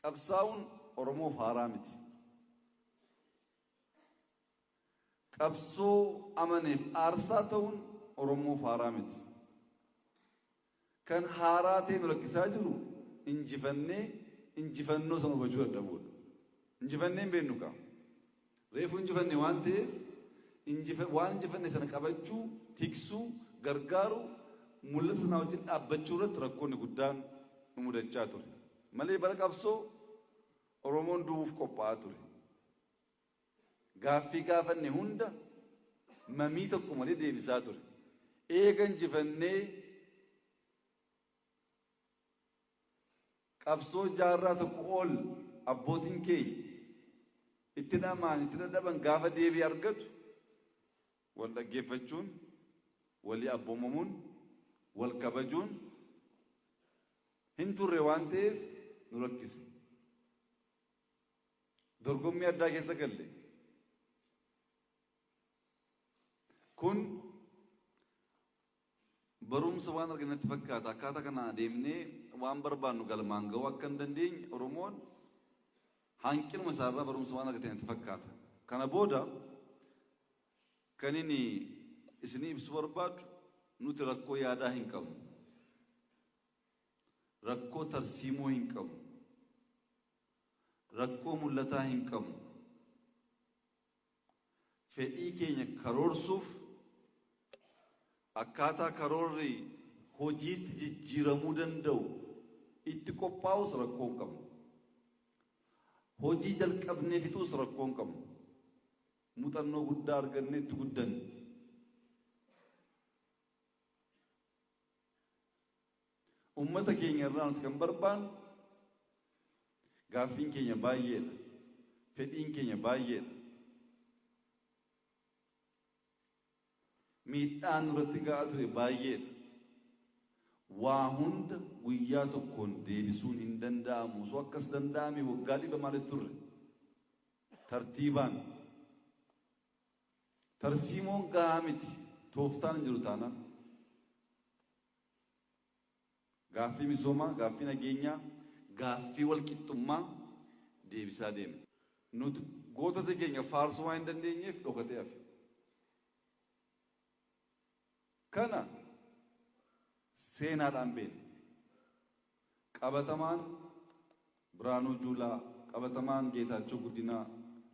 qabsaa'uun Oromoof haaraa miti. Qabsoo amaneef aarsaa ta'uun Oromoof haaraa miti. Kan haaraa ta'e nu rakkisaa jiru injifannoo sana hubachuu dadhabuudha. Injifannee hin beeknu qaba. Reefu injifannee waan ta'eef waan injifanne sana qabachuu, tiksuu, gargaaru, mul'ata sanaa wajjin dhaabbachuu irratti rakkoonni guddaan nu mudachaa ture. Malee bara qabsoo Oromoon du'uuf qophaa'aa ture. Gaaffii gaafanne hunda mamii tokko malee deebisaa ture. Eega injifannee qabsoo jaarraa tokko ol abbootiin keenya itti dhamaan itti dadhaban gaafa deebii argatu wal dhaggeeffachuun, walii abboomamuun, wal kabajuun hin turre waan ta'eef nu rakkise. Dorgommii addaa keessa galle. Kun barumsa waan arginatti fakkaata. Akkaataa kana adeemnee waan barbaannu galmaan ga'uu akka hin dandeenye Oromoon hanqinuma isaarraa barumsa waan argatanitti fakkaata. Kana booda kan inni isinii ibsu barbaadu nuti rakkoo yaadaa hin qabnu. Rakkoo tarsiimoo hin qabnu. Rakkoo mul'ataa hin qabnu. Fedhii keenya karoorsuuf akkaataa karoorri hojiitti jijjiiramuu danda'u itti qophaa'us rakkoo hin qabnu. Hojii jalqabnee fixuus rakkoo hin qabnu. Muuxannoo guddaa argannee itti guddanne. Uummata keenya irraa nuti kan barbaannu gaaffiin keenya baay'eedha. Fedhiin keenya baay'eedha. Miidhaan nurratti ga'aa ture baay'eedha. Waa hunda guyyaa tokkoon deebisuun hin danda'amu. Osoo akkas danda'ame waggaa 100 maaliif turre? Tartiibaan. Tarsiimoon gahaa miti. Tooftaan hin jiru taanaan. Gaaffii misoomaa, gaaffii nageenyaa, gaaffii walqixxummaa deebisaa deemna. Nuti gootota keenya faarsuu waan hin dandeenyeef dhokatee hafe. Kana seenaadhaan beekna. Qabatamaan Biraanuu Juulaa, qabatamaan Geetaachoo Guddinaa,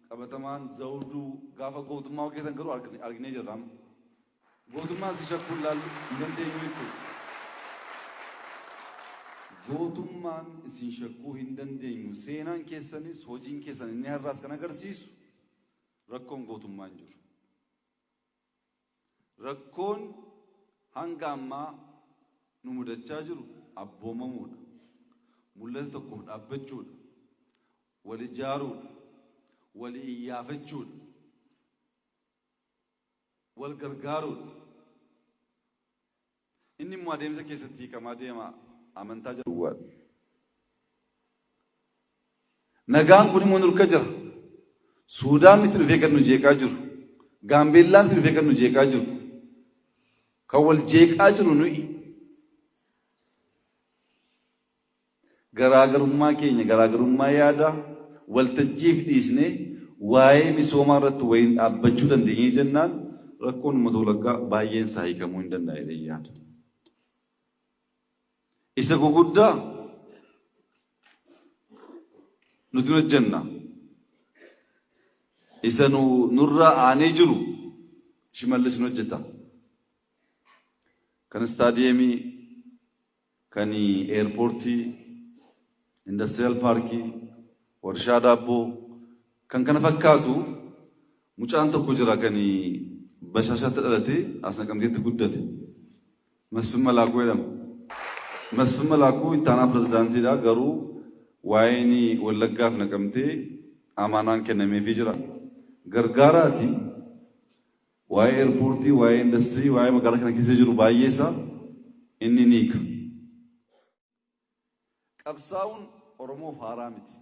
qabatamaan Zawuduu gaafa gootummaa hojjetan garuu arginee jirra. Gootummaan si shakkuu ilaaluu hin dandeenyu jechuudha. Gootummaan isin shakkuu hin dandeenyu. Seenaan keessanis hojiin keessan inni har'aas kan agarsiisu rakkoon gootummaa hin jiru. Rakkoon hanga ammaa nu mudachaa jiru abboomamuudha. Mul'ata tokkoof dhaabbachuudha. Wal ijaaruudha. Wal iyyaafachuudha. Wal gargaaruudha. Inni immoo adeemsa keessatti hiikamaa deema. Amantaa jedhu. Nagaan kun immoo nurka jira. Suudaan itti dhufee kan nu jeeqaa jiru. Gaambeellaan itti dhufee kan nu jeeqaa jiru. Kan wal jeeqaa jiru nuyi. Garaagarummaa keenya garaagarummaa yaadaa waltajjiif dhiisnee waa'ee misoomaa irratti wayiin dhaabbachuu dandeenyee jennaan rakkoon uummata walakkaa baay'een isaa hiikamuu hin danda'e yaada. Isa guguddaa nuti hojjenna. Isa nurraa aanee jiru Shimallis nu hojjeta. Kan istaadiyeemii, kan eerpoortii, indastiriyaal paarkii, warshaa daabboo, kan kana fakkaatu mucaan tokko jira kan Bashaashaatti dhalate as Naqamteetti guddate. Masfin Malaakuu jedhama. Masfin Malaakuu ittaanaa pirezidaantiidha. Garuu waa'een Wallaggaaf Naqamtee amaanaan kennameefii jira. Gargaaraati waa'ee eerpoortii, waa'ee indastirii, waa'ee magaalaa kana keessa jiru baay'eesaa inni ni hiika. Qabsaa'uun Oromoof haaraa miti.